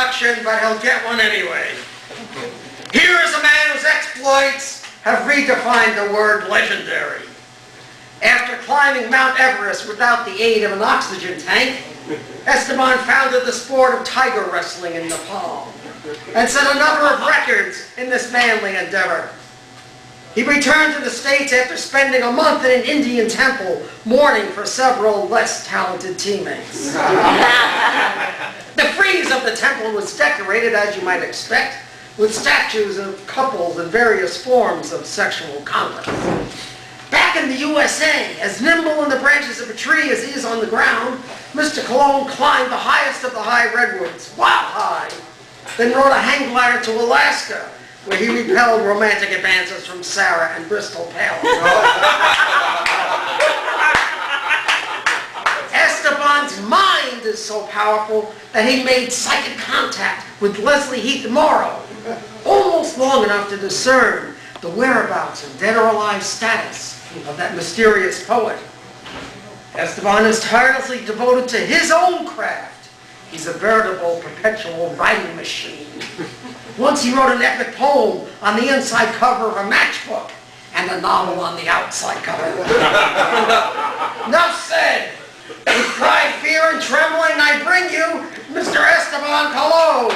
introduction, but he'll get one anyway. Here is a man whose exploits have redefined the word legendary. After climbing Mount Everest without the aid of an oxygen tank, Esteban founded the sport of tiger wrestling in Nepal and set a number of records in this manly endeavor. He returned to the States after spending a month in an Indian temple mourning for several less talented teammates. The frieze of the temple was decorated, as you might expect, with statues of couples in various forms of sexual conduct. Back in the USA, as nimble in the branches of a tree as he is on the ground, Mr. Colon climbed the highest of the high redwoods, wow high, then rode a hang glider to Alaska, where he repelled romantic advances from Sarah and Bristol Palace. Esteban's mind is so powerful that he made psychic contact with Leslie Heath Morrow, almost long enough to discern the whereabouts and dead or alive status of that mysterious poet. Esteban is tirelessly devoted to his own craft. He's a veritable perpetual writing machine. Once he wrote an epic poem on the inside cover of a matchbook and a novel on the outside cover. Enough said. With pride, fear, and trembling, I bring you Mr. Esteban Colon.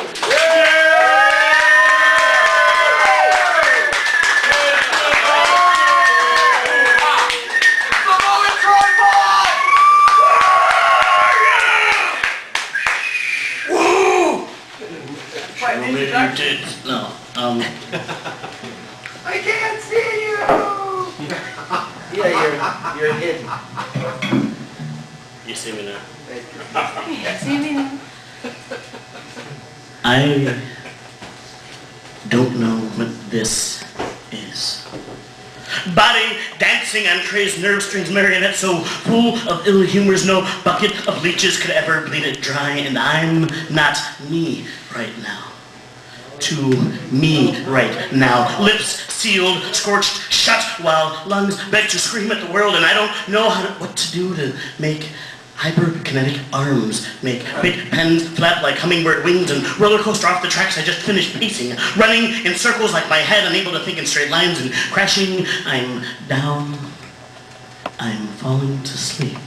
Maybe you did. No. I can't see you! Yeah, you're hidden. You see me now. See me now. I don't know what this is. Body dancing on crazed nerve strings, marionette so full of ill humors no bucket of leeches could ever bleed it dry, and I'm not me right now. To me right now. Lips sealed, scorched shut, while lungs beg to scream at the world, and I don't know what to do to make hyperkinetic arms, make big pens flap like hummingbird wings, and roller coaster off the tracks I just finished pacing, running in circles like my head, unable to think in straight lines, and crashing. I'm down. I'm falling to sleep.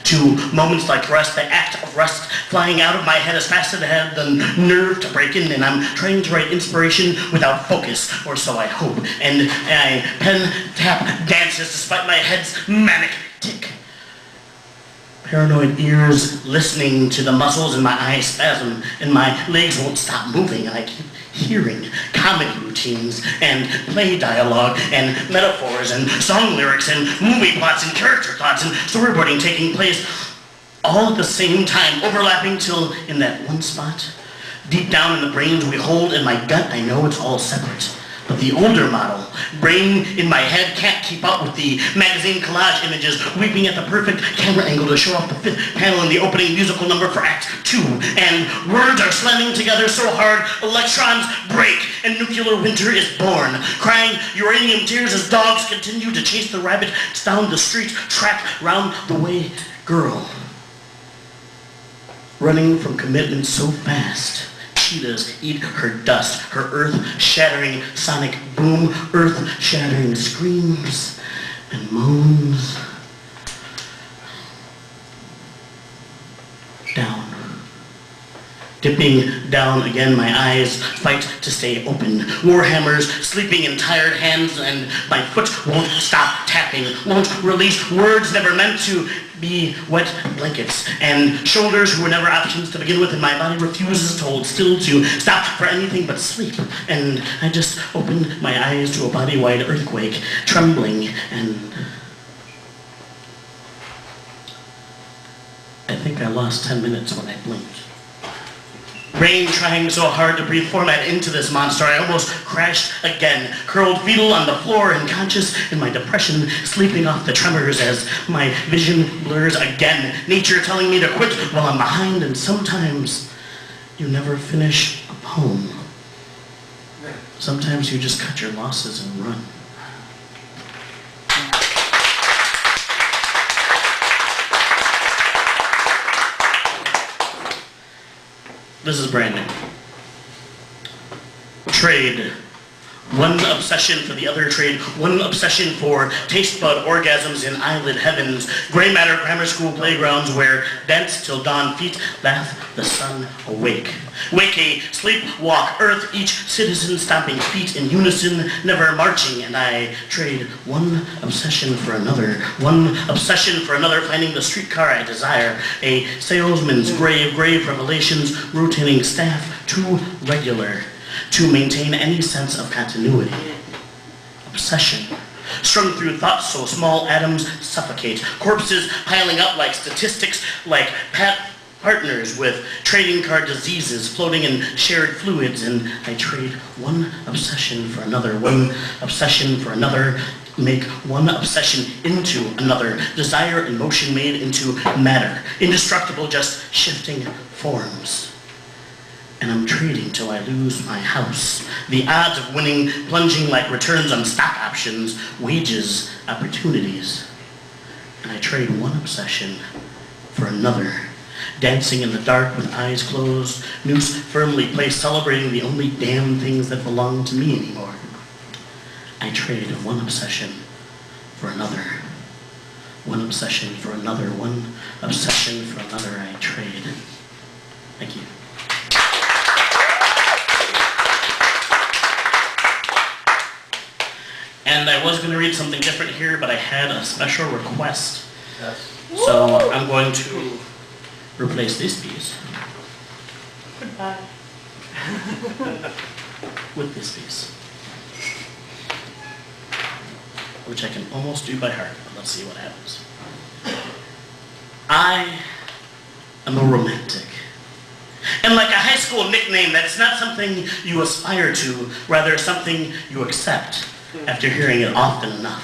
To moments like rest, the act of rest, flying out of my head as fast as I had the nerve to break in, and I'm trying to write inspiration without focus, or so I hope, and I pen tap dances despite my head's manic tick. Paranoid ears listening to the muscles in my eyes spasm, and my legs won't stop moving, and I keep hearing comedy routines and play dialogue and metaphors and song lyrics and movie plots and character thoughts and storyboarding taking place all at the same time, overlapping till in that one spot, deep down in the brains we hold in my gut, I know it's all separate. But the older model, brain in my head, can't keep up with the magazine collage images, weeping at the perfect camera angle to show off the fifth panel in the opening musical number for Act 2. And words are slamming together so hard, electrons break, and nuclear winter is born. Crying uranium tears as dogs continue to chase the rabbit down the street, track round the way girl. Running from commitment so fast. Cheetahs eat her dust, her earth-shattering sonic boom, earth-shattering screams and moans. Down. Dipping down again, my eyes fight to stay open. Warhammers sleeping in tired hands, and my foot won't stop tapping, won't release words never meant to be wet blankets, and shoulders who were never options to begin with, and my body refuses to hold still, to stop for anything but sleep. And I just opened my eyes to a body-wide earthquake, trembling, and I think I lost 10 minutes when I blinked. Brain trying so hard to breathe format into this monster, I almost crashed again, curled fetal on the floor, unconscious in my depression, sleeping off the tremors as my vision blurs again. Nature telling me to quit while I'm behind, and sometimes you never finish a poem. Sometimes you just cut your losses and run. This is brand new. trade one obsession for the other trade, one obsession for taste bud orgasms in eyelid heavens, gray matter grammar school playgrounds where dance till dawn feet bath the sun awake. Wake a sleep walk earth, each citizen stomping feet in unison, never marching, and I trade one obsession for another, finding the streetcar I desire, a salesman's grave revelations, rotating staff too regular to maintain any sense of continuity. Obsession, strung through thoughts so small atoms suffocate, corpses piling up like statistics, like partners with trading card diseases floating in shared fluids, and I trade one obsession for another, make one obsession into another, desire and motion made into matter, indestructible, just shifting forms. And I'm trading till I lose my house. The odds of winning plunging like returns on stock options, wages, opportunities. And I trade one obsession for another. Dancing in the dark with eyes closed, noose firmly placed, celebrating the only damn things that belong to me anymore. I trade one obsession for another. One obsession for another. One obsession for another I trade. Thank you. And I was going to read something different here, but I had a special request. Yes. So I'm going to replace this piece Goodbye. with this piece, which I can almost do by heart, but let's see what happens. I am a romantic. And like a high school nickname, that's not something you aspire to, rather something you accept after hearing it often enough.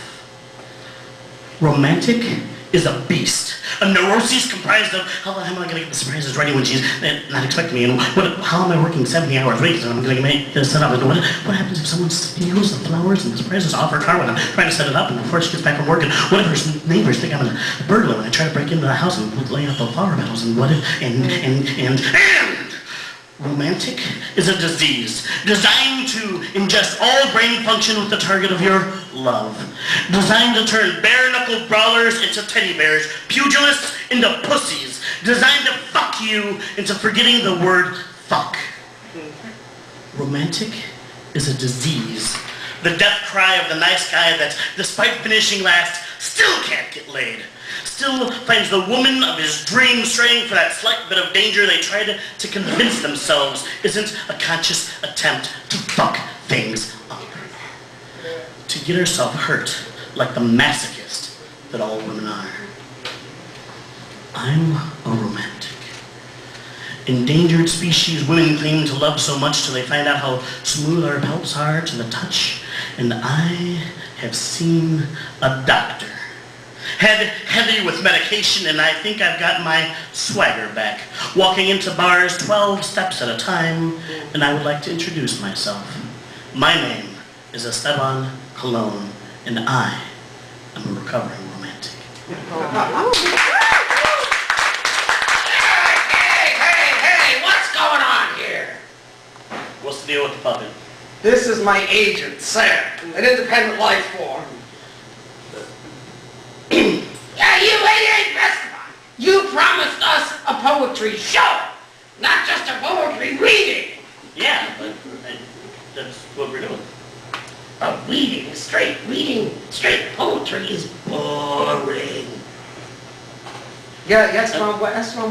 Romantic is a beast. A neuroses comprised of, how am I going to get the surprises ready when she's not expecting me? And how am I working 70 hours weeks and I'm going to make this set up? And what happens if someone steals the flowers and the surprises off her car when I'm trying to set it up and before she gets back from work? And what if her neighbors think I'm a burglar when I try to break into the house and lay out the flower petals? And what if, and romantic is a disease designed to ingest all brain function with the target of your love. Designed to turn bare-knuckled brawlers into teddy bears, pugilists into pussies. Designed to fuck you into forgetting the word fuck. Romantic is a disease. The death cry of the nice guy that, despite finishing last, still can't get laid. Still finds the woman of his dreams straying for that slight bit of danger they try to convince themselves isn't a conscious attempt to fuck things up. To get herself hurt like the masochist that all women are. I'm a romantic. Endangered species women claim to love so much till they find out how smooth our pelts are to the touch. And I have seen a doctor. Head heavy with medication, and I think I've got my swagger back. Walking into bars 12 steps at a time, and I would like to introduce myself. My name is Esteban Colon, and I am a recovering romantic. Hey, what's going on here? What's the deal with the puppet? This is my agent, Sam, an independent life form. Yeah, you ain't restaurant. You promised us a poetry show, not just a poetry reading. Yeah, but that's what we're doing. A reading, straight poetry is boring. Yeah, that's when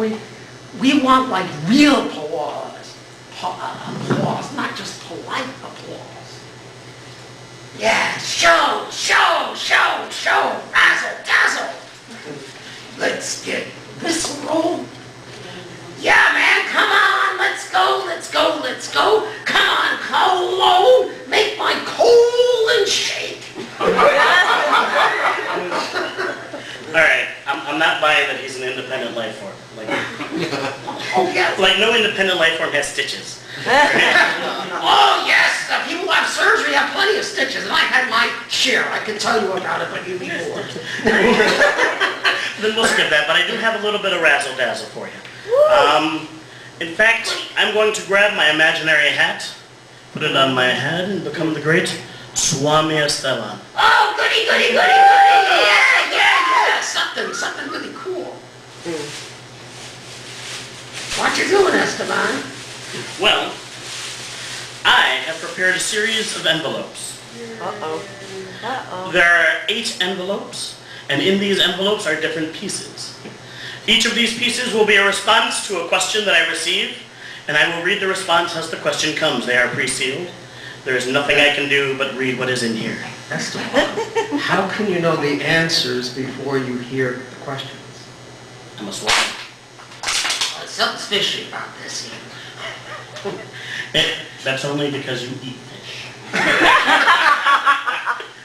we want like real applause. Applause, not just polite applause. Yeah, show, razzle, dazzle. Let's get visceral. Yeah, man, come on, let's go. Come on, Colon, make my colon shake. All right, I'm not buying that he's an independent life form. Oh, yes. Like no independent life form has stitches. Oh, yes, the people who have surgery have plenty of stitches, and I've had my share. I can tell you about it, but you need more. Then we'll skip that, but I do have a little bit of razzle-dazzle for you. In fact, I'm going to grab my imaginary hat put it on my head, and become the great Swami Esteban. Oh, goody, goody, goody, goody! Yeah! Something really cool. What you doing, Esteban? Well, I have prepared a series of envelopes. Uh-oh. Uh-oh. There are 8 envelopes, and in these envelopes are different pieces. Each of these pieces will be a response to a question that I receive, and I will read the response as the question comes. They are pre-sealed. There is nothing I can do but read what is in here. Esteban, how can you know the answers before you hear the questions? I'm a swine. Something's fishy about this here. That's only because you eat fish.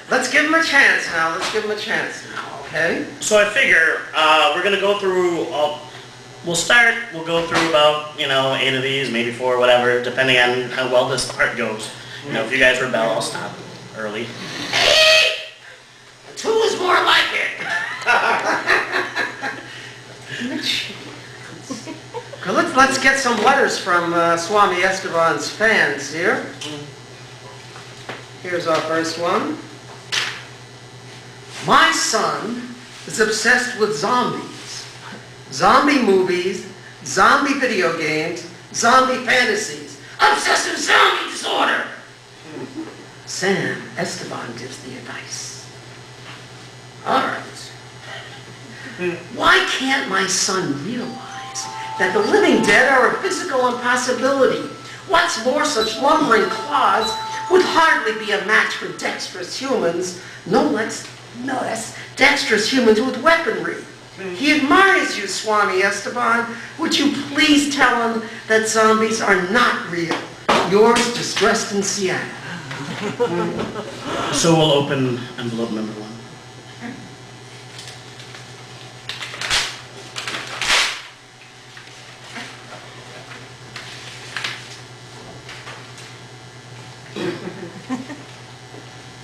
Let's give him a chance now. Okay? So I figure we're going to go through, we'll go through about, 8 of these, maybe 4, whatever, depending on how well this part goes. If you guys rebel, I'll stop early. 2 is more like it. Okay, let's get some letters from Swami Esteban's fans here. Here's our first one. My son is obsessed with zombies. Zombie movies, zombie video games, zombie fantasies. Obsessive zombie disorder. Sam, Esteban gives the advice. All right. Why can't my son realize that the living dead are a physical impossibility? What's more, such lumbering clods would hardly be a match for dexterous humans, no less dexterous humans with weaponry. He admires you, Swami Esteban. Would you please tell him that zombies are not real? Yours, distressed in Seattle. So we'll open envelope number 1.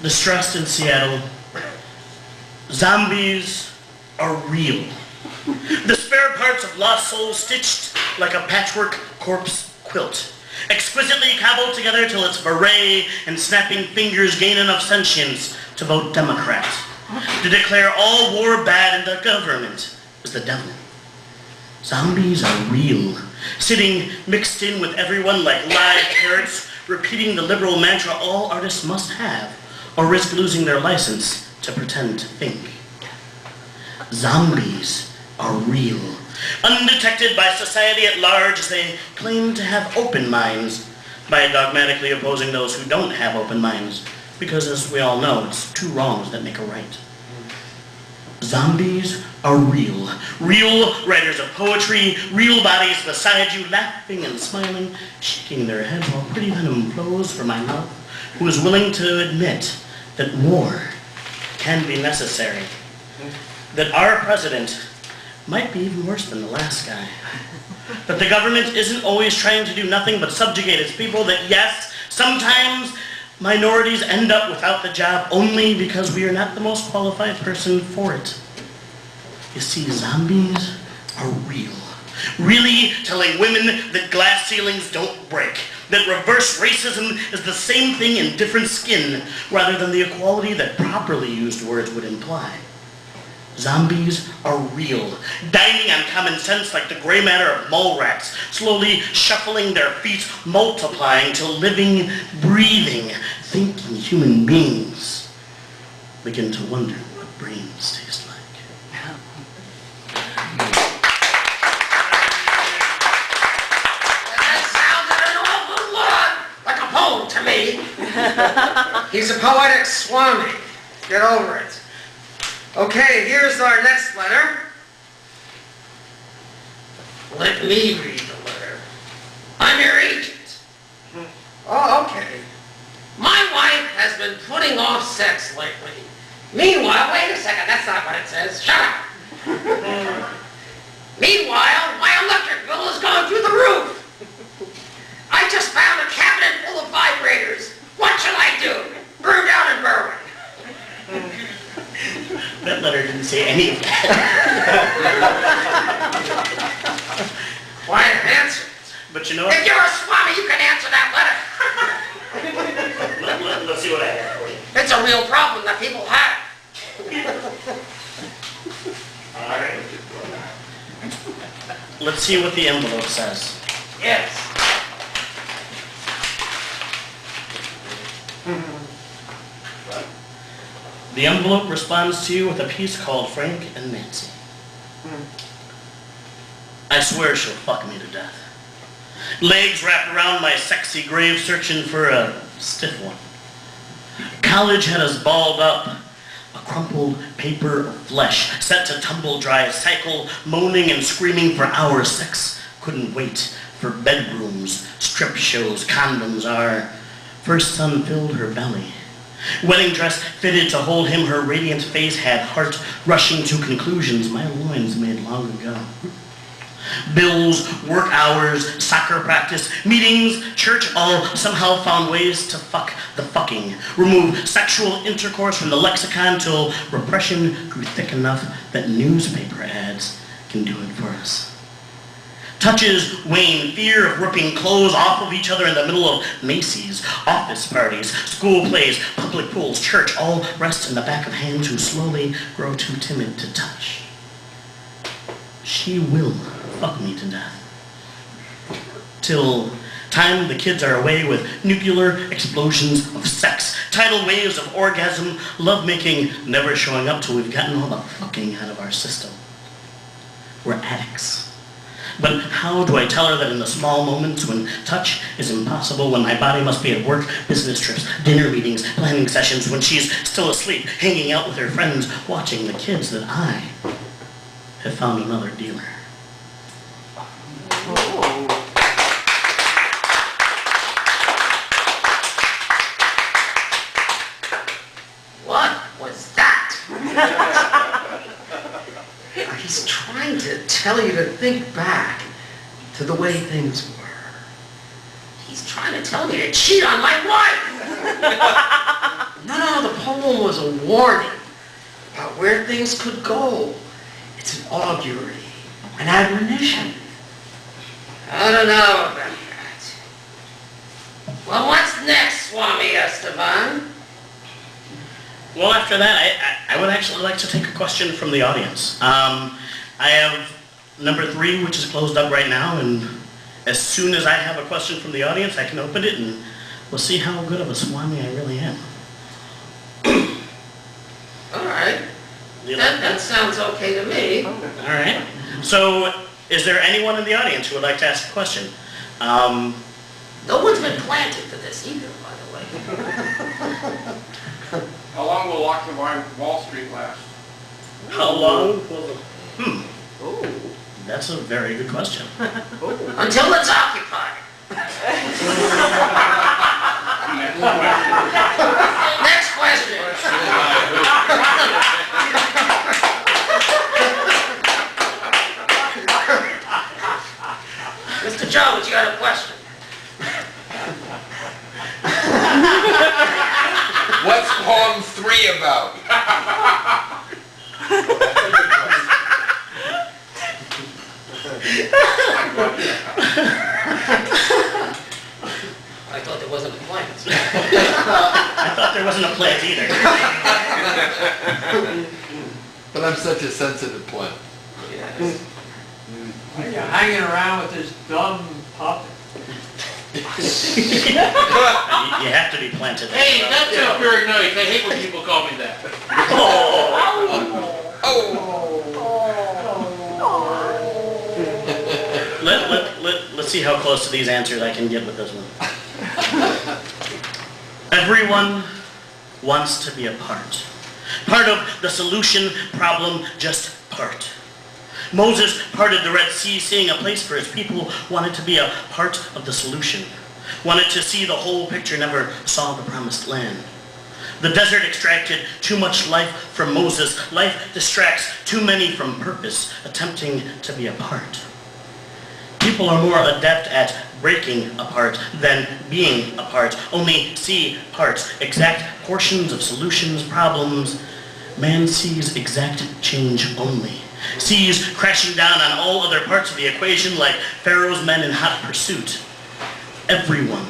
Distressed in Seattle, zombies are real. The spare parts of lost souls stitched like a patchwork corpse quilt, exquisitely cobbled together till its beret and snapping fingers gain enough sentience to vote Democrat, to declare all war bad and the government is the devil. Zombies are real, sitting mixed in with everyone like live carrots, repeating the liberal mantra all artists must have, or risk losing their license to pretend to think. Zombies are real, undetected by society at large as they claim to have open minds, by dogmatically opposing those who don't have open minds, because as we all know, it's 2 wrongs that make a right. Zombies are real. Real writers of poetry, real bodies beside you, laughing and smiling, shaking their heads while pretty venom flows from my mouth, who is willing to admit that war can be necessary. That our president might be even worse than the last guy. That the government isn't always trying to do nothing but subjugate its people. That yes, sometimes minorities end up without the job only because we are not the most qualified person for it. You see, zombies are real. Really telling women that glass ceilings don't break. That reverse racism is the same thing in different skin, rather than the equality that properly used words would imply. Zombies are real, dining on common sense like the gray matter of mole rats, slowly shuffling their feet, multiplying till living, breathing, thinking human beings begin to wonder what brains taste like. To me. He's a poetic Swami. Get over it. Okay, here's our next letter. Let me read the letter. I'm your agent. Oh, okay. My wife has been putting off sex lately. Meanwhile, wait a second, that's not what it says. Shut up. Meanwhile, my electric bill has gone through the roof. I just found a cabinet full of vibrators. What should I do? Burn down and Berwyn. That letter didn't say any of that. Quiet answer. But you know what? If you're a Swami, you can answer that letter. see what I have for you. It's a real problem that people have. All right. Let's see what the envelope says. Yes. The envelope responds to you with a piece called Frank and Nancy. I swear she'll fuck me to death. Legs wrapped around my sexy grave searching for a stiff one. College had us balled up, a crumpled paper of flesh, set to tumble dry, cycle, moaning and screaming for hours. Sex couldn't wait for bedrooms, strip shows, condoms. Our first son filled her belly. Wedding dress fitted to hold him, her radiant face had heart rushing to conclusions my loins made long ago. Bills, work hours, soccer practice, meetings, church, all somehow found ways to fuck the fucking. Remove sexual intercourse from the lexicon till repression grew thick enough that newspaper ads can do it for us. Touches wane, fear of ripping clothes off of each other in the middle of Macy's, office parties, school plays, public pools, church, all rest in the back of hands who slowly grow too timid to touch. She will fuck me to death. Till time the kids are away with nuclear explosions of sex, tidal waves of orgasm, lovemaking, never showing up till we've gotten all the fucking out of our system. We're addicts. But how do I tell her that in the small moments when touch is impossible, when my body must be at work, business trips, dinner meetings, planning sessions, when she's still asleep, hanging out with her friends, watching the kids, that I have found another dealer? What was that? He's trying to tell you to think back to the way things were. He's trying to tell me to cheat on my wife. No, the poem was a warning about where things could go. It's an augury, an admonition. I don't know about that. Well, what's next, Swami Esteban? Well, after that, I would actually like to take a question from the audience. I have number 3, which is closed up right now, and as soon as I have a question from the audience, I can open it, and we'll see how good of a Swami I really am. All right. You like That sounds okay to me. All right. So, is there anyone in the audience who would like to ask a question? No one's been planted for this either, by the way. How long will Occupy Wall Street last? How long will the... That's a very good question. Until it's occupied. Next question. Mr. Jones, you got a question? What's poem 3 about? I thought there wasn't a plant. I thought there wasn't a plant either. But I'm such a sensitive plant. Yes. Why are you hanging around with this dumb puppet? You have to be planted. Hey, that sounds very nice. I hate when people call me that. Let's see how close to these answers I can get with this one. Everyone wants to be a part. Part of the solution, problem, just part. Moses parted the Red Sea, seeing a place for his people, wanted to be a part of the solution. Wanted to see the whole picture, never saw the promised land. The desert extracted too much life from Moses. Life distracts too many from purpose, attempting to be a part. People are more adept at breaking apart than being apart. Only see parts, exact portions of solutions, problems. Man sees exact change only. Sees crashing down on all other parts of the equation like Pharaoh's men in hot pursuit. Everyone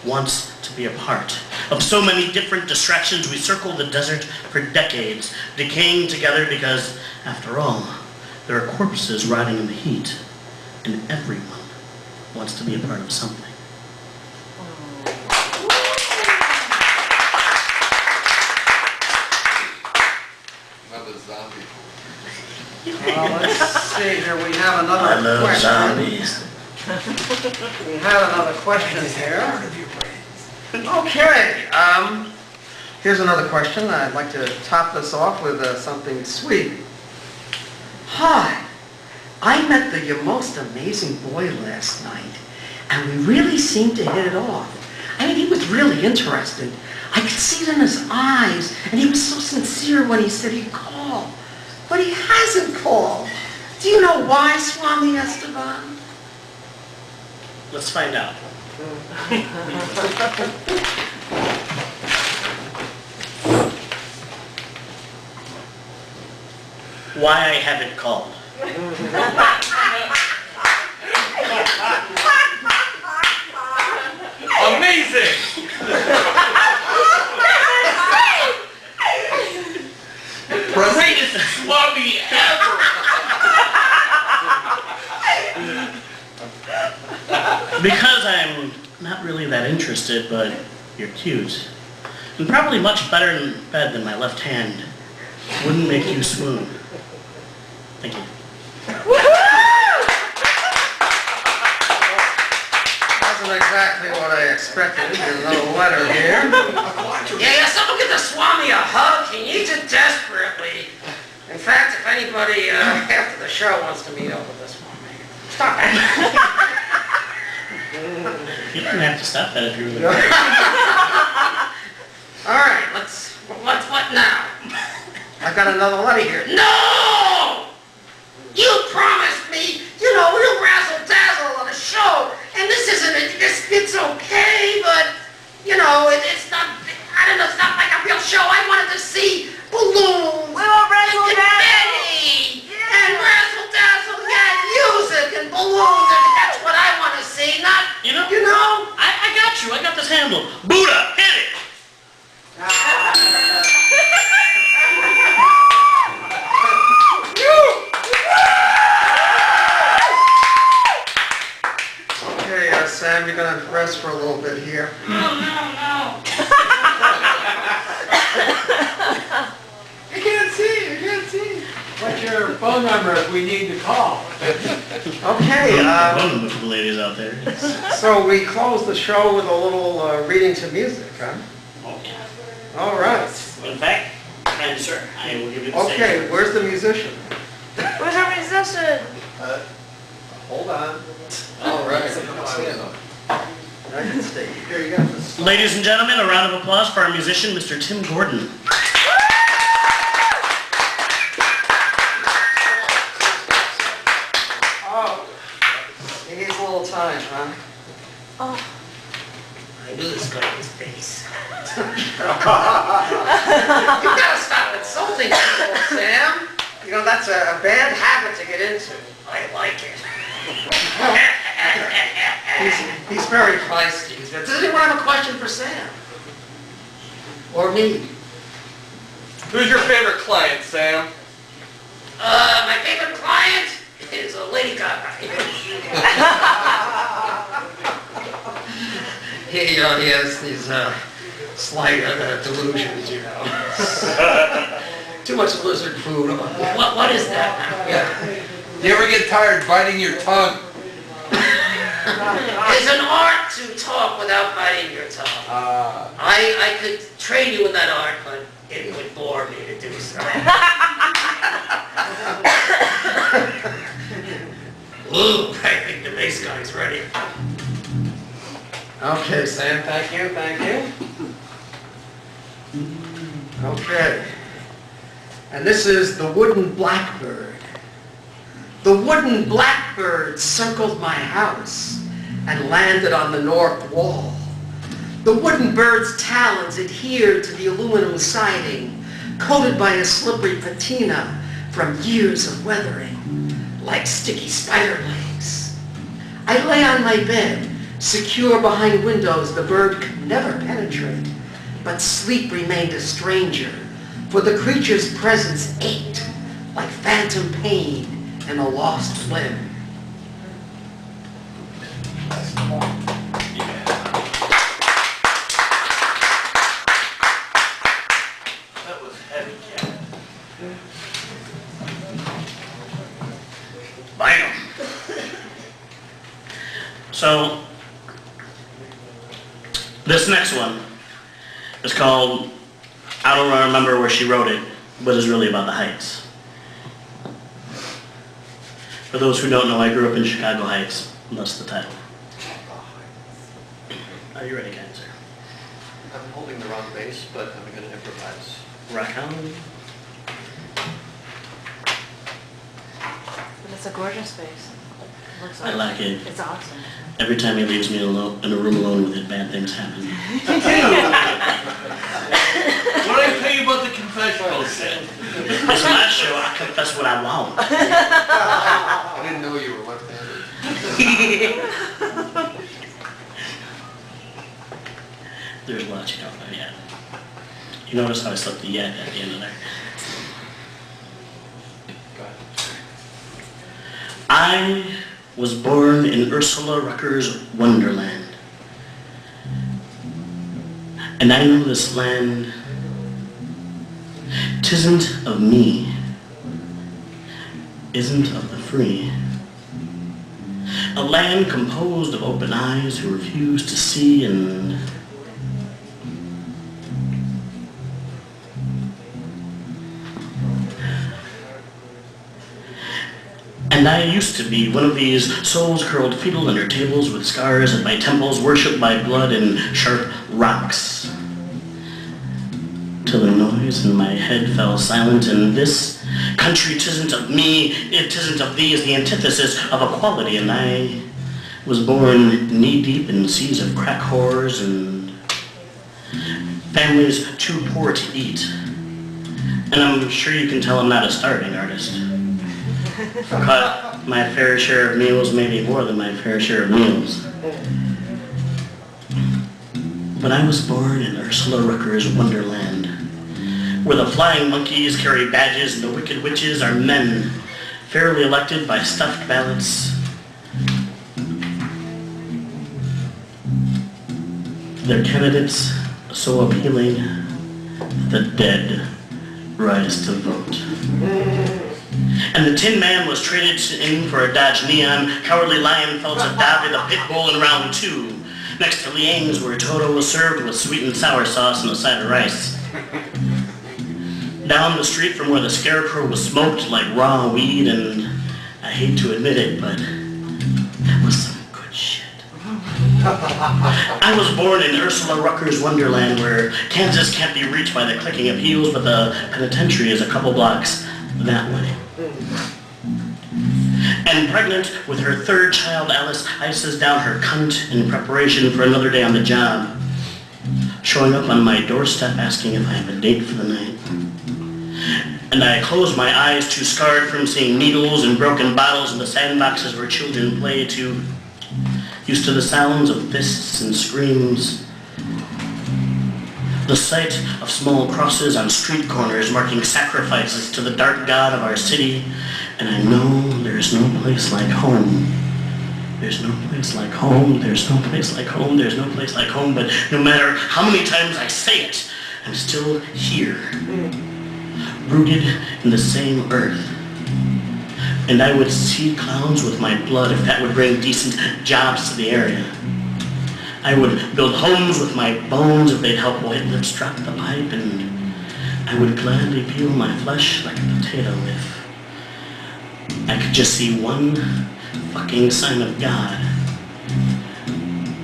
wants to be a part Of so many different distractions, we circle the desert for decades, decaying together because, after all, there are corpses rotting in the heat, and everyone wants to be a part of something. Another zombie. Let's see here, we have I another love question. zombies. We have another question here. Okay, here's another question. I'd like to top this off with something sweet. Hi, I met the most amazing boy last night, and we really seemed to hit it off. I mean, he was really interested. I could see it in his eyes, and he was so sincere when he said he'd call. But he hasn't called. Do you know why, Swami Esteban? Let's find out. Why I haven't called. Amazing! Greatest swami ever! Because I'm not really that interested, but you're cute. And probably much better in bed than my left hand. Wouldn't make you swoon. Thank you. Wasn't exactly what I expected. There's another letter here. Yeah, someone get the Swami a hug. He needs it desperately. In fact, if anybody after the show wants to meet up with the Swami, stop that. You don't have to stop that if you really All right, what now? I've got another letter here. No! You promised me, we'll razzle dazzle on a show, and this isn't it's okay, but it's not. I don't know. It's not like a real show. I wanted to see balloons. We will razzle and dazzle. confetti and razzle dazzle. Yeah, music and balloons. And that's what I want to see. Not I got you. I got this handle. Buddha, hit it! Okay, Sam, you're gonna rest for a little bit here. I can't see. What's your phone number if we need to call? Okay, One of the ladies out there. so we close the show with a little reading to music, huh? Oh, yeah. All right. In fact, kind sir, I will give you the stage. Okay, where's the musician? Where's our musician? Hold on. All right. Stand up. I can stay. Here you go. Ladies and gentlemen, a round of applause for our musician, Mr. Tim Gordon. Oh, he needs a little time, huh? Oh. I knew this guy was bass. You gotta stop insulting people, Sam. That's a bad habit to get into. I like it. He's very feisty. Does anyone have a question for Sam? Or me? Who's your favorite client, Sam? My favorite client is a Lady Gaga. He has these slight delusions, Too much lizard food. What is that now? Yeah. You ever get tired biting your tongue? It's an art to talk without biting your tongue. I could train you in that art, but it would bore me to do so. Ooh, I think the bass guy's ready. Okay, Sam, thank you. Okay. And this is the wooden blackbird. The wooden blackbird circled my house and landed on the north wall. The wooden bird's talons adhered to the aluminum siding, coated by a slippery patina from years of weathering, like sticky spider legs. I lay on my bed, secure behind windows the bird could never penetrate, but sleep remained a stranger, for the creature's presence ached like phantom pain in a lost limb. That was heavy, Cat. Bam. So, this next one is called, I don't remember where she wrote it, but it's really about the Heights. For those who don't know, I grew up in Chicago Heights, and that's the title. Are you ready, kind sir? I'm holding the wrong base, but I'm going to improvise. Rock on. But it's a gorgeous space. It looks I like it. It's awesome. Every time he leaves me alone, in a room alone with it, bad things happen. What did I tell you about the confessional, Sam? It's my show, I confess what I want. I didn't know you were left-handed. There's lots you don't know yet. You notice how I slipped the yet at the end of there. Go ahead. I was born in Ursula Rucker's Wonderland. And I know this land, 'tisn't of me, isn't of the free. A land composed of open eyes who refuse to see and I used to be one of these souls curled fetal under tables with scars at my temples, worshipped by blood and sharp rocks. Till the noise in my head fell silent, and this country 'tisn't of me, it 'tisn't of thee is the antithesis of equality, and I was born knee-deep in seas of crack whores and families too poor to eat. And I'm sure you can tell I'm not a starving artist. Caught my fair share of meals, maybe more than my fair share of meals. But I was born in Ursula Rucker's Wonderland, where the flying monkeys carry badges and the wicked witches are men, fairly elected by stuffed ballots. Their candidates so appealing, the dead rise to vote. And the Tin Man was traded in for a Dodge Neon. Cowardly Lion fell to David, the pit bull in round 2. Next to Liang's, where Toto was served with sweet and sour sauce and a side of rice. Down the street from where the scarecrow was smoked like raw weed, and I hate to admit it, but that was some good shit. I was born in Ursula Rucker's Wonderland, where Kansas can't be reached by the clicking of heels, but the penitentiary is a couple blocks that way. And pregnant with her third child, Alice ices down her cunt in preparation for another day on the job, showing up on my doorstep asking if I have a date for the night. And I close my eyes, too scarred from seeing needles and broken bottles in the sandboxes where children play, too used to the sounds of fists and screams. The sight of small crosses on street corners marking sacrifices to the dark god of our city, and I know there's no place like home. There's no place like home, there's no place like home, there's no place like home, but no matter how many times I say it, I'm still here, rooted in the same earth. And I would seed clowns with my blood if that would bring decent jobs to the area. I would build homes with my bones if they'd help white lips drop the pipe, and I would gladly peel my flesh like a potato if I could just see one fucking sign of God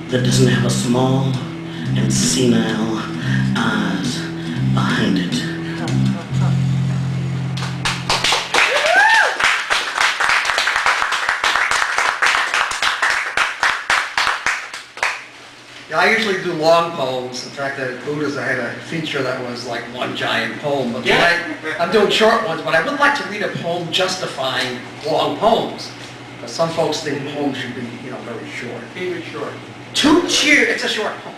that doesn't have a small and senile eyes behind it. Yeah, I usually do long poems. In fact, at Buddha's I had a feature that was like one giant poem. But tonight, I'm doing short ones, but I would like to read a poem justifying long poems. Because some folks think poems should be, very short. Keep it short. To cheer, it's a short poem.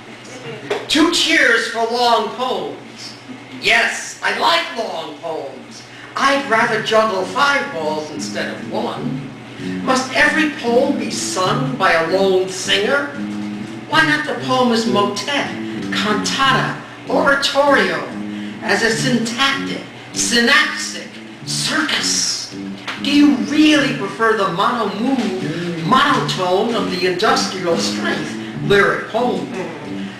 2 cheers for long poems. Yes, I like long poems. I'd rather juggle 5 balls instead of 1. Must every poem be sung by a lone singer? Why not the poem as motet, cantata, oratorio, as a syntactic, synaptic circus? Do you really prefer the monotone of the industrial strength lyric poem?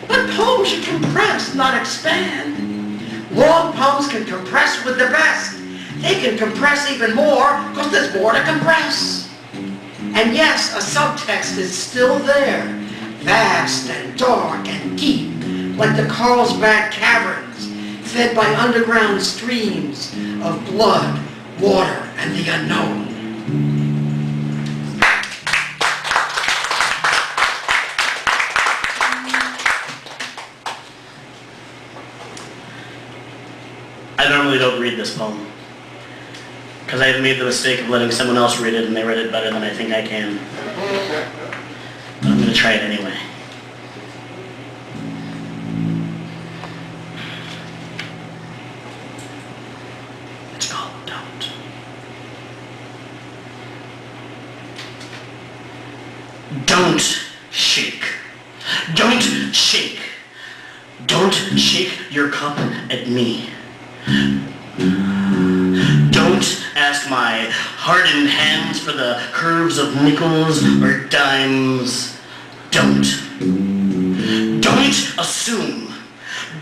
But poems should compress, not expand. Long poems can compress with the best. They can compress even more because there's more to compress. And yes, a subtext is still there, vast and dark and deep, like the Carlsbad Caverns, fed by underground streams of blood, water, and the unknown. I normally don't read this poem, because I've made the mistake of letting someone else read it, and they read it better than I think I can. But I'm going to try it anyway. It's called Don't. Don't shake. Don't shake. Don't shake your cup at me. Don't ask my hardened hands for the curves of nickels or dimes. Don't. Don't assume.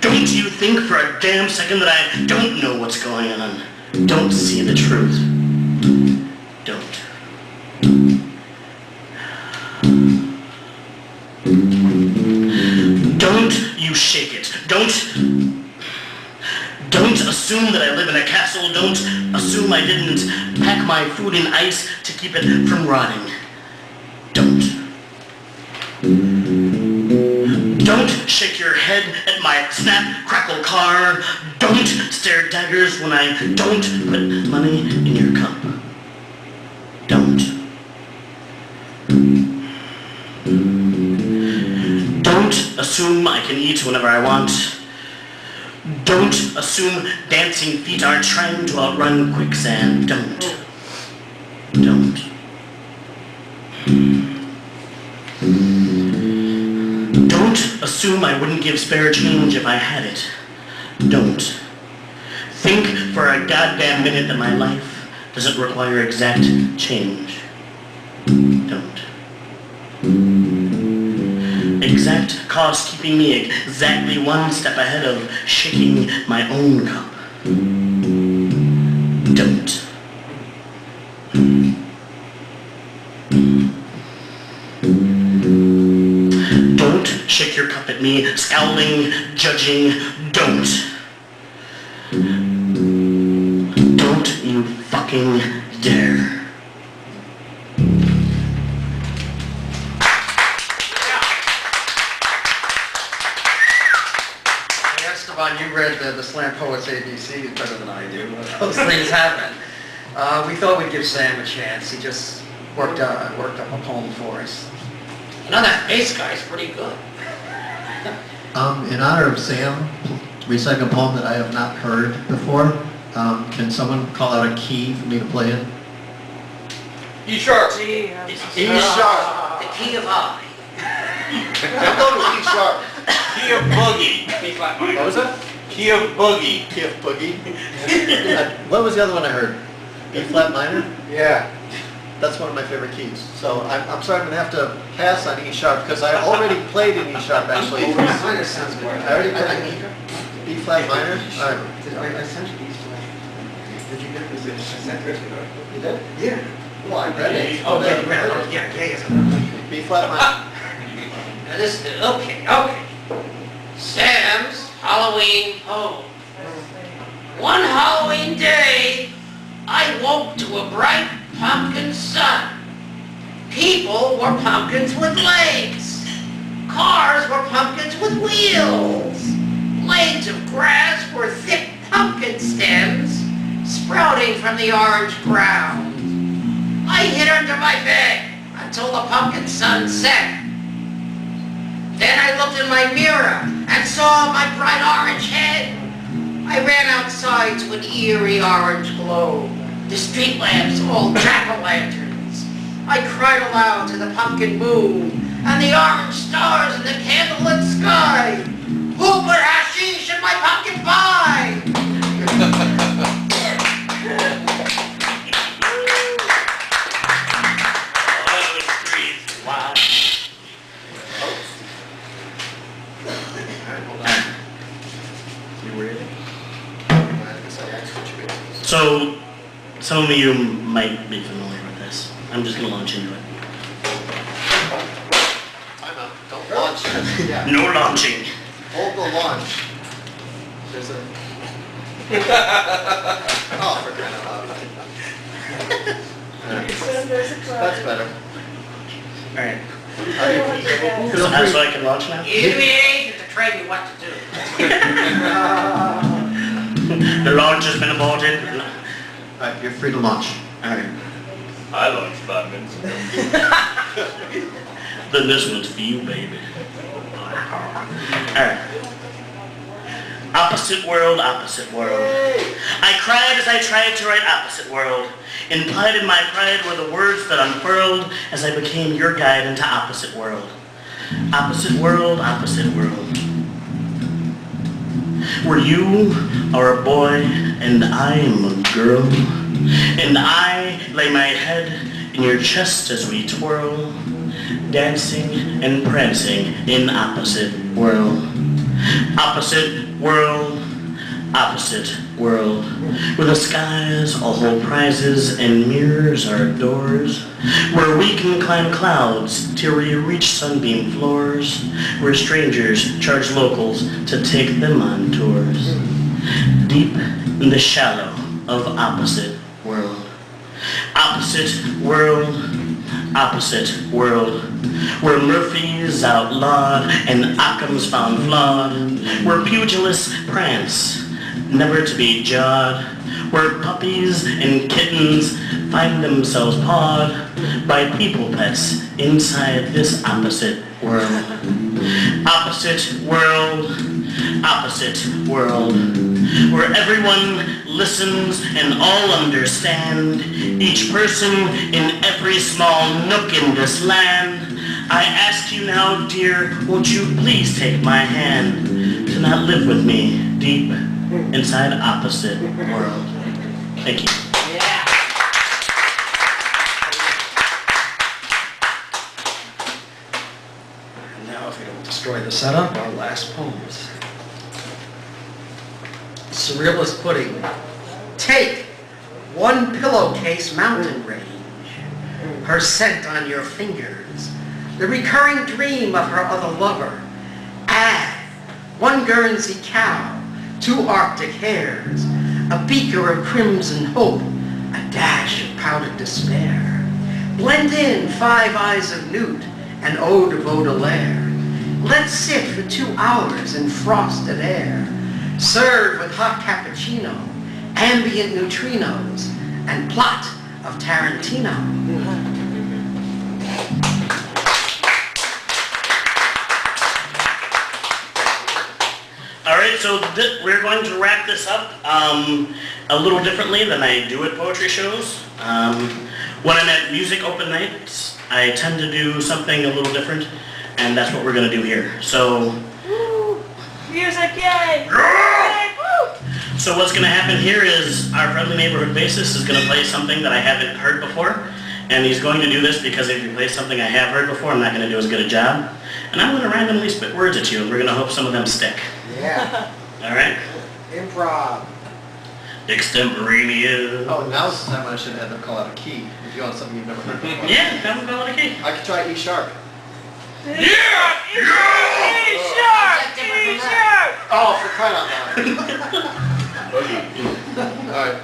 Don't you think for a damn second that I don't know what's going on. Don't see the truth. Don't. Don't you shake it. Don't assume that I live in a castle. Don't assume I didn't pack my food in ice to keep it from rotting. Don't. Don't shake your head at my snap, crackle car. Don't stare daggers when I don't put money in your cup. Don't. Don't assume I can eat whenever I want. Don't assume dancing feet are trying to outrun quicksand. Don't. Don't. Don't assume I wouldn't give spare change if I had it. Don't. Think for a goddamn minute that my life doesn't require exact change. Don't. Exact cost keeping me exactly 1 step ahead of shaking my own cup. Don't. Don't shake your cup at me, scowling, judging. Don't. Don't you fucking dare. Esteban, you read the Slam Poets ABC better than I do. Those things happen. We thought we'd give Sam a chance. He just worked up a poem for us. You know, that bass guy's pretty good. In honor of Sam, reciting a poem that I have not heard before, can someone call out a key for me to play in? E sharp. Gee, E sharp. The key of I. I'm going with E sharp. Key of boogie. What was that? Key of boogie. Key of boogie. What was the other one I heard? B flat minor? Yeah. That's one of my favorite keys. So I'm sorry, I'm going to have to pass on E sharp because I already played in E sharp actually. Minor sounds good. I already played B flat minor. All right. I sent you these two. Did you get this? I sent it to you. You did? Yeah. Well, I read it. Oh, yeah, you read it. Yeah. B flat minor. Now this, okay. Sam's Halloween poem. One Halloween day, I woke to a bright pumpkin sun. People were pumpkins with legs. Cars were pumpkins with wheels. Blades of grass were thick pumpkin stems sprouting from the orange ground. I hid under my bed until the pumpkin sun set. Then I looked in my mirror and saw my bright orange head. I ran outside to an eerie orange glow. The street lamps all jack-o'-lanterns. I cried aloud to the pumpkin moon and the orange stars in the candlelit sky. Who put hashish in my pumpkin pie? You ready? So, some of you might be familiar with this. I'm just gonna launch into it. I'm out. Don't launch. Yeah. No launching. Hold the launch. There's a... Oh, for crying out loud. That's better. Alright. So I can launch now? You give me an agent to train me what to do. The launch has been aborted. Alright, you're free to launch. Alright. I launched 5 minutes ago. Then this one's for you, baby. Alright. Opposite world, opposite world. I cried as I tried to write opposite world. Implied in my pride were the words that unfurled as I became your guide into opposite world. Opposite world, opposite world. Where you are a boy and I am a girl, and I lay my head in your chest as we twirl, dancing and prancing in opposite world. Opposite world, opposite world, where the skies all hold prizes and mirrors are doors, where we can climb clouds till we reach sunbeam floors, where strangers charge locals to take them on tours. Deep in the shallow of opposite world. Opposite world, opposite world, where Murphy's outlawed and Occam's found flawed, where pugilists prance, never to be jawed, where puppies and kittens find themselves pawed by people pets inside this opposite world. Opposite world, opposite world, where everyone listens and all understand, each person in every small nook in this land. I ask you now, dear, won't you please take my hand to not live with me deep inside opposite world. Thank you. Yeah. And now, if we don't destroy the setup, our last poems. Surrealist pudding. Take one pillowcase mountain range, her scent on your fingers, the recurring dream of her other lover. Add one Guernsey cow, 2 Arctic hares, a beaker of crimson hope, a dash of powdered despair. Blend in 5 eyes of newt, an ode of Baudelaire. Let sit for 2 hours in frosted air. Serve with hot cappuccino, ambient neutrinos, and plot of Tarantino. All right, so we're going to wrap this up a little differently than I do at poetry shows. When I'm at music open nights, I tend to do something a little different, and that's what we're going to do here. So, Woo! Music, yay! so what's going to happen here is our friendly neighborhood bassist is going to play something that I haven't heard before, and he's going to do this because if he plays something I have heard before, I'm not going to do as good a job. And I'm going to randomly spit words at you, and we're going to hope some of them stick. Yeah. All right? Improv. Extemporaneous. Oh, now's the time when I should have them call out a key. If you want something you've never heard before. Yeah, have him go on a key. I could try E sharp. E sharp! Oh, for crying out loud. Alright.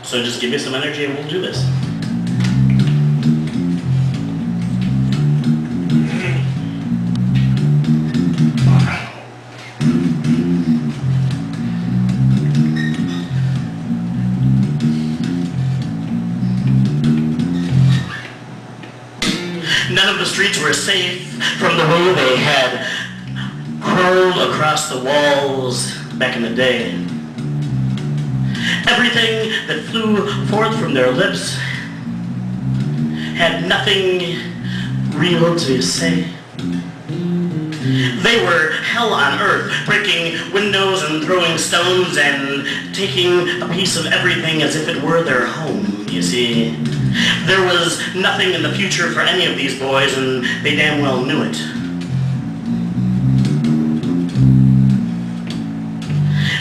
So just give me some energy and we'll do this. None of the streets were safe from the way they had crawled across the walls back in the day. Everything that flew forth from their lips had nothing real to say. They were hell on earth, breaking windows and throwing stones and taking a piece of everything as if it were their home, you see. There was nothing in the future for any of these boys, and they damn well knew it.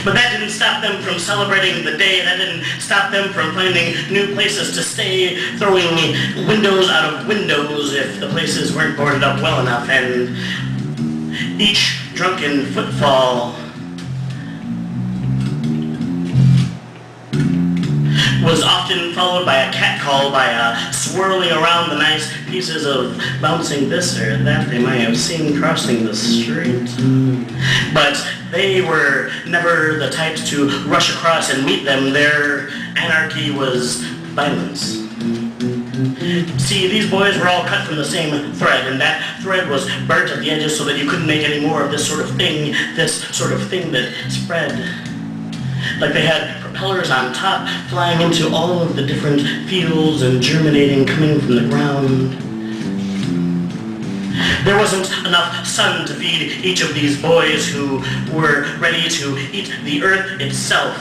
But that didn't stop them from celebrating the day. That didn't stop them from finding new places to stay, throwing windows out of windows if the places weren't boarded up well enough. And each drunken footfall was often followed by a catcall, by a swirling around the nice pieces of bouncing this or that they might have seen crossing the street. But they were never the types to rush across and meet them. Their anarchy was violence. See, these boys were all cut from the same thread, and that thread was burnt at the edges so that you couldn't make any more of this sort of thing that spread. Like they had propellers on top, flying into all of the different fields and germinating, coming from the ground. There wasn't enough sun to feed each of these boys who were ready to eat the earth itself.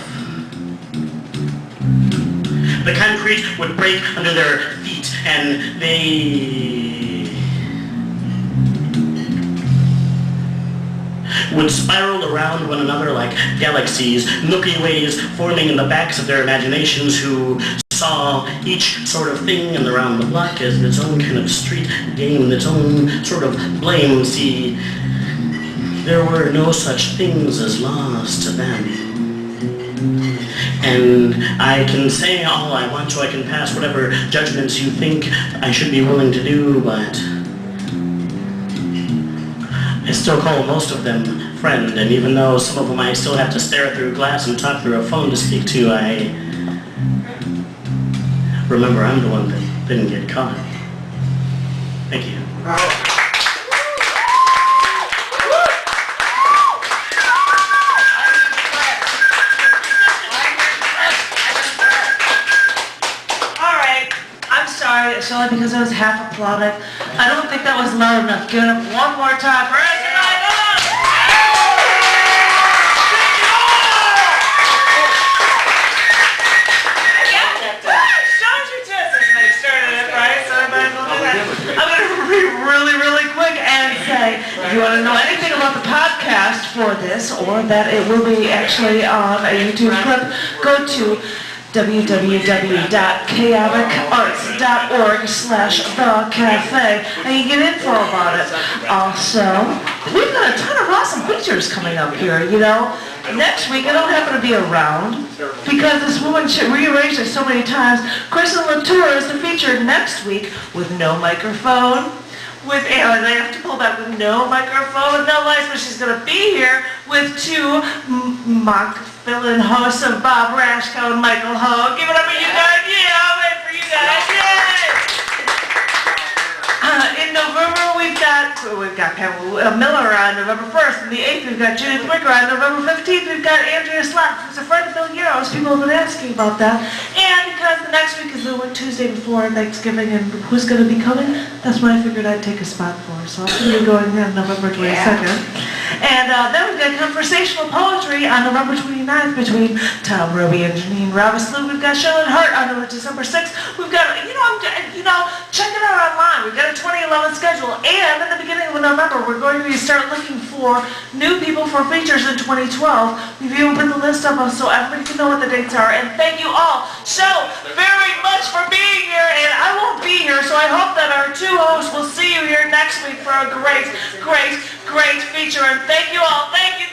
The concrete would break under their feet, and they would spiral around one another like galaxies, Milky Ways forming in the backs of their imaginations, who saw each sort of thing and around the block as its own kind of street game, its own sort of blame. See, there were no such things as laws to them. And I can say all I want to, I can pass whatever judgments you think I should be willing to do, but I still call most of them friend, and even though some of them I still have to stare through glass and talk through a phone to speak to, I remember I'm the one that didn't get caught. Thank you. It's only because I was half applauded. I don't think that was loud enough. Give it up one more time for us tonight. Shows your tits as they started it, right? So everybody will do that. I'm going to be really quick and say, if you want to know anything about the podcast for this, or that it will be actually on a YouTube clip, go to www.chaoticarts.org/thecafe, and you get info about it. Also, we've got a ton of awesome features coming up here, you know. Next week, I don't happen to be around because this woman rearranged it so many times. Kristen Latour is the feature next week with no microphone. With they have to pull back with no microphone, no lights, but she's going to be here with two mock fill-in hosts of Bob Rashko and Michael Ho. Give it up for you guys. Yeah, I'll wait for you guys. Yay! In November, we've got Pamela Miller on November 1st. And the 8th, we've got Judith Wicker. On November 15th, we've got Andrea Slack, who's a friend of Bill Yaros. People have been asking about that. And because the next week is the Tuesday before Thanksgiving, and who's going to be coming, that's what I figured I'd take a spot for. So I'm going to be going on November 22nd. And then we've got conversational poetry on November 29th between Tom Roby and Janine Ravaslu. We've got Charlotte Hart on December 6th. We've got, check it out online. We've got a 2011 schedule. And in the beginning of November, we're going to start looking for new people for features in 2012. We've even put the list up so everybody can know what the dates are. And thank you all so very much for being here. And I won't be here, so I hope that our two hosts will see you here next week for a great feature. And thank you all. Thank you.